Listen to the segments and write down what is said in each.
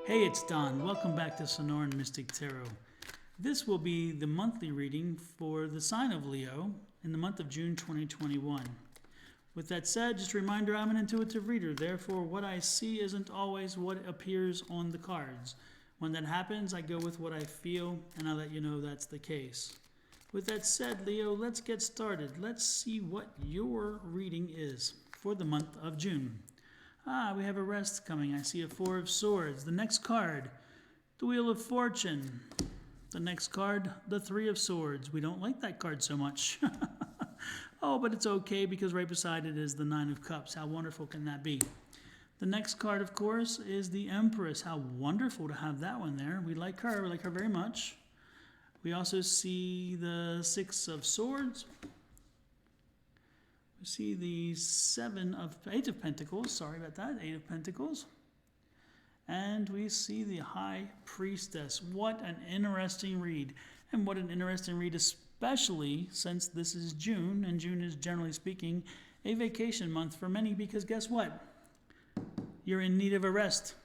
Hey, it's Don. Welcome back to sonoranmystictarot. This will be the monthly reading for the sign of Leo in the month of June 2021. With that said, just a reminder, I'm an intuitive reader. Therefore, what I see isn't always what appears on the cards. When that happens, I go with what I feel, and I let you know that's the case. With that said, Leo, let's get started. Let's see what your reading is for the month of June. We have a rest coming. I see a Four of Swords. The next card, the Wheel of Fortune. The next card, the Three of Swords. We don't like that card so much. Oh, but it's okay because right beside it is the Nine of Cups. How wonderful can that be? The next card, of course, is the Empress. How wonderful to have that one there. We like her. We like her very much. We also see the Six of Swords. We see the Eight of Pentacles. Sorry about that. Eight of Pentacles. And we see the High Priestess. What an interesting read. And what an interesting read, especially since this is June. And June is, generally speaking, a vacation month for many because guess what? You're in need of a rest.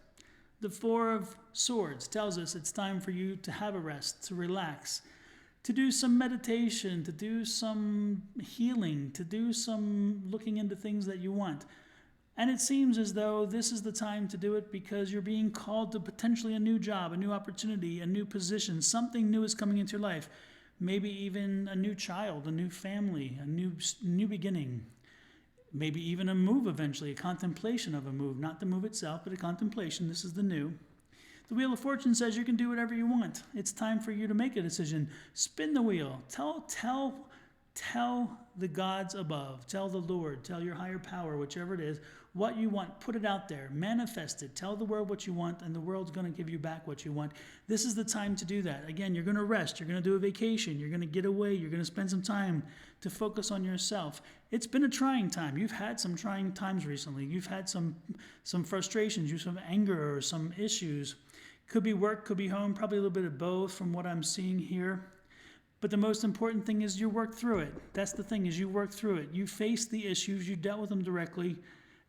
The Four of Swords tells us it's time for you to have a rest, to relax, to do some meditation, to do some healing, to do some looking into things that you want. And it seems as though this is the time to do it because you're being called to potentially a new job, a new opportunity, a new position. Something new is coming into your life. Maybe even a new child, a new family, a new beginning. Maybe even a move eventually, a contemplation of a move. Not the move itself, but a contemplation. This is the new. The Wheel of Fortune says you can do whatever you want. It's time for you to make a decision. Spin the wheel. Tell the gods above. Tell the Lord. Tell your higher power, whichever it is, what you want. Put it out there. Manifest it. Tell the world what you want, and the world's going to give you back what you want. This is the time to do that. Again, you're going to rest. You're going to do a vacation. You're going to get away. You're going to spend some time to focus on yourself. It's been a trying time. You've had some trying times recently. You've had some frustrations, some anger or some issues. Could be work, could be home, probably a little bit of both from what I'm seeing here. But the most important thing is you work through it. That's the thing, is you work through it. You faced the issues, you dealt with them directly,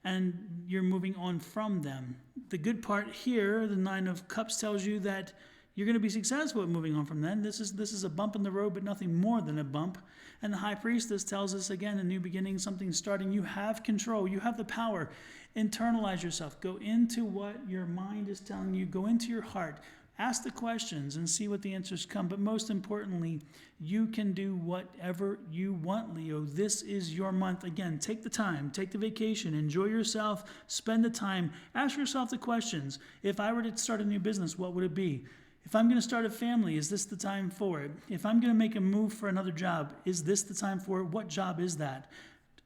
and you're moving on from them. The good part here, the Nine of Cups tells you that you're going to be successful at moving on from them. This is a bump in the road, but nothing more than a bump. And the High Priestess tells us, again, a new beginning, something starting. You have control. You have the power. Internalize yourself. Go into what your mind is telling you. Go into your heart. Ask the questions and see what the answers come. But most importantly, you can do whatever you want, Leo. This is your month. Again, take the time. Take the vacation. Enjoy yourself. Spend the time. Ask yourself the questions. If I were to start a new business, what would it be? If I'm going to start a family, is this the time for it? If I'm going to make a move for another job, is this the time for it? What job is that?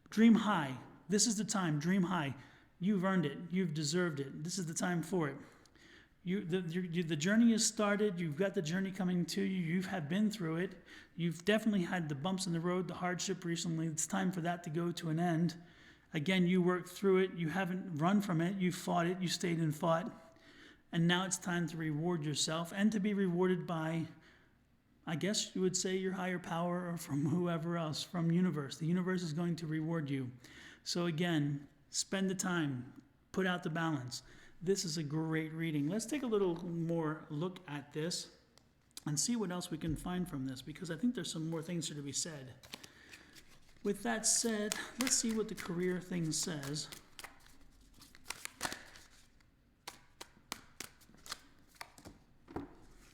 Dream high. This is the time. Dream high. You've earned it. You've deserved it. This is the time for it. The journey is started. You've got the journey coming to you. You have been through it. You've definitely had the bumps in the road, the hardship recently. It's time for that to go to an end. Again, you worked through it. You haven't run from it. You fought it. You stayed and fought. And now it's time to reward yourself and to be rewarded by, I guess you would say, your higher power or from whoever else, from universe. The universe is going to reward you. So again, spend the time. Put out the balance. This is a great reading. Let's take a little more look at this and see what else we can find from this, because I think there's some more things here to be said. With that said, let's see what the career thing says.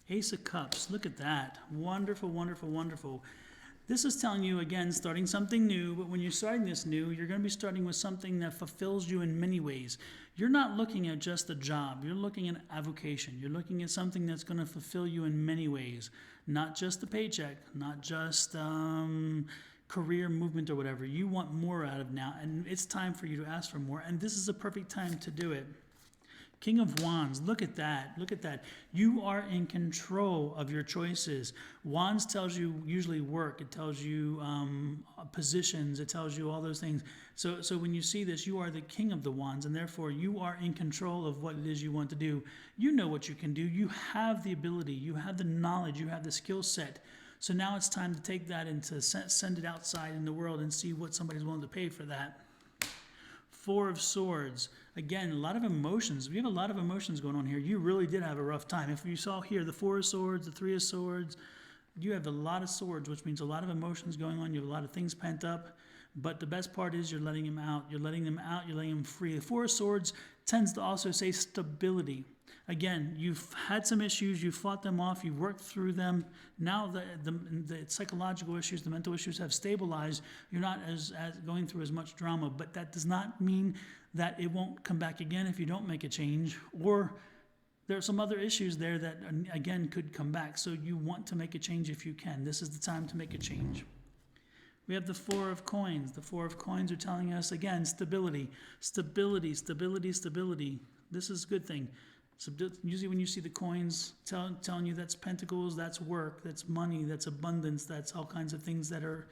Ace of Cups. Look at that. Wonderful, wonderful, wonderful. This is telling you, again, starting something new, but when you're starting this new, you're going to be starting with something that fulfills you in many ways. You're not looking at just a job. You're looking at a vocation. You're looking at something that's going to fulfill you in many ways. Not just the paycheck, not just career movement or whatever. You want more out of now, and it's time for you to ask for more, and this is a perfect time to do it. King of Wands, look at that, look at that. You are in control of your choices. Wands tells you usually work, it tells you positions, it tells you all those things. So when you see this, you are the king of the wands, and therefore you are in control of what it is you want to do. You know what you can do. You have the ability, you have the knowledge, you have the skill set. So now it's time to take that and to send it outside in the world and see what somebody's willing to pay for that. Four of Swords. Again, a lot of emotions. We have a lot of emotions going on here. You really did have a rough time. If you saw here the Four of Swords, the Three of Swords, you have a lot of swords, which means a lot of emotions going on. You have a lot of things pent up. But the best part is you're letting them out. You're letting them out. You're letting them free. The Four of Swords tends to also say stability. Again, you've had some issues. You fought them off. You've worked through them. Now the psychological issues, the mental issues have stabilized. You're not as going through as much drama. But that does not mean that it won't come back again if you don't make a change. Or there are some other issues there that, again, could come back. So you want to make a change if you can. This is the time to make a change. We have the Four of Coins. The Four of Coins are telling us, again, stability. Stability, stability, stability. This is a good thing. Usually when you see the coins telling you that's pentacles, that's work, that's money, that's abundance, that's all kinds of things that are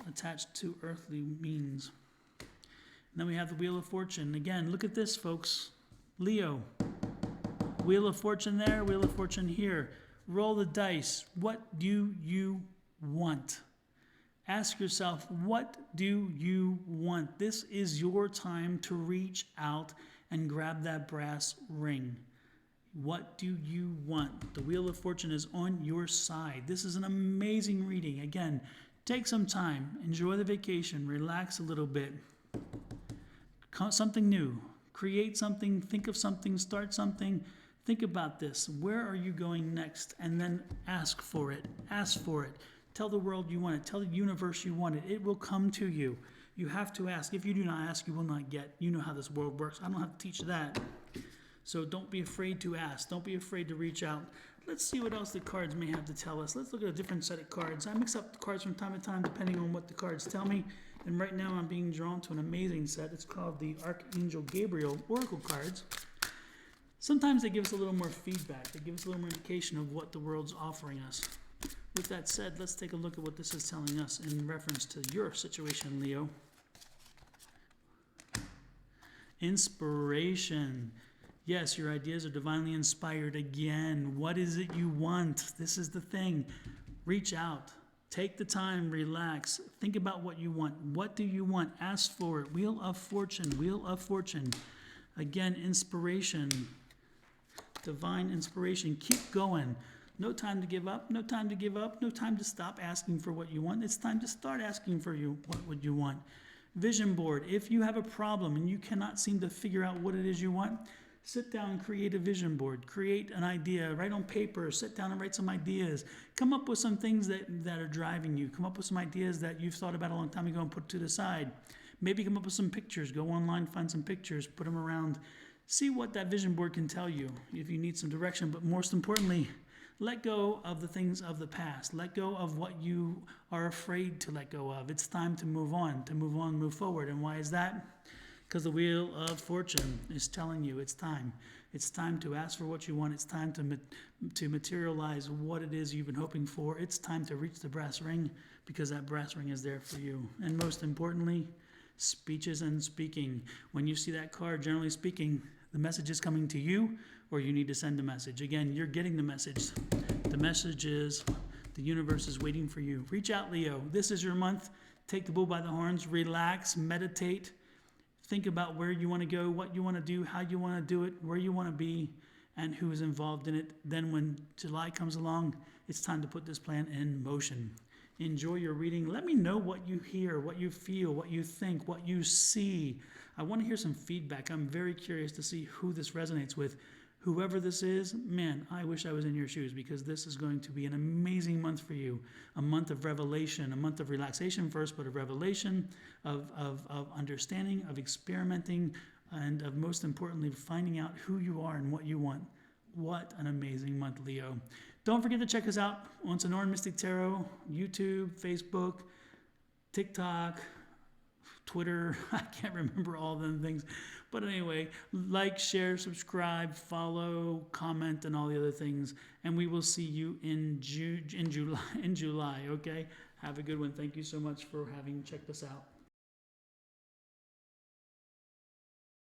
attached to earthly means. And then we have the Wheel of Fortune. Again, look at this, folks. Leo. Wheel of Fortune there, Wheel of Fortune here. Roll the dice. What do you want? Ask yourself, what do you want? This is your time to reach out and grab that brass ring. What do you want? The Wheel of Fortune is on your side. This is an amazing reading. Again, take some time. Enjoy the vacation. Relax a little bit. Something new. Create something. Think of something. Start something. Think about this. Where are you going next? And then ask for it. Ask for it. Tell the world you want it. Tell the universe you want it. It will come to you. You have to ask. If you do not ask, you will not get. You know how this world works. I don't have to teach that. So don't be afraid to ask. Don't be afraid to reach out. Let's see what else the cards may have to tell us. Let's look at a different set of cards. I mix up the cards from time to time depending on what the cards tell me. And right now I'm being drawn to an amazing set. It's called the Archangel Gabriel Oracle cards. Sometimes they give us a little more feedback. They give us a little more indication of what the world's offering us. With that said, let's take a look at what this is telling us in reference to your situation, Leo. Inspiration. Yes, your ideas are divinely inspired again. What is it you want? This is the thing. Reach out. Take the time. Relax. Think about what you want. What do you want? Ask for it. Wheel of Fortune. Wheel of Fortune. Again, inspiration. Divine inspiration. Keep going. No time to give up. No time to give up. No time to stop asking for what you want. It's time to start asking for what would you want. Vision board. If you have a problem and you cannot seem to figure out what it is you want, sit down and create a vision board. Create an idea. Write on paper. Sit down and write some ideas. Come up with some things that are driving you. Come up with some ideas that you've thought about a long time ago and put to the side. Maybe come up with some pictures. Go online, find some pictures, put them around. See what that vision board can tell you if you need some direction. But most importantly, let go of the things of the past. Let go of what you are afraid to let go of. It's time to move on, move forward. And why is that? Because the Wheel of Fortune is telling you it's time. It's time to ask for what you want. It's time to materialize what it is you've been hoping for. It's time to reach the brass ring because that brass ring is there for you. And most importantly, speeches and speaking. When you see that card, generally speaking, the message is coming to you or you need to send a message. Again, you're getting the message. The message is the universe is waiting for you. Reach out, Leo. This is your month. Take the bull by the horns. Relax. Meditate. Think about where you want to go, what you want to do, how you want to do it, where you want to be, and who is involved in it. Then when July comes along, it's time to put this plan in motion. Enjoy your reading. Let me know what you hear, what you feel, what you think, what you see. I want to hear some feedback. I'm very curious to see who this resonates with. Whoever this is, man, I wish I was in your shoes because this is going to be an amazing month for you. A month of revelation, a month of relaxation first, but of revelation, of understanding, of experimenting, and of most importantly, finding out who you are and what you want. What an amazing month, Leo. Don't forget to check us out on Sonoran Mystic Tarot, YouTube, Facebook, TikTok, Twitter. I can't remember all of them things. But anyway, like, share, subscribe, follow, comment, and all the other things. And we will see you in July, okay? Have a good one. Thank you so much for having checked us out.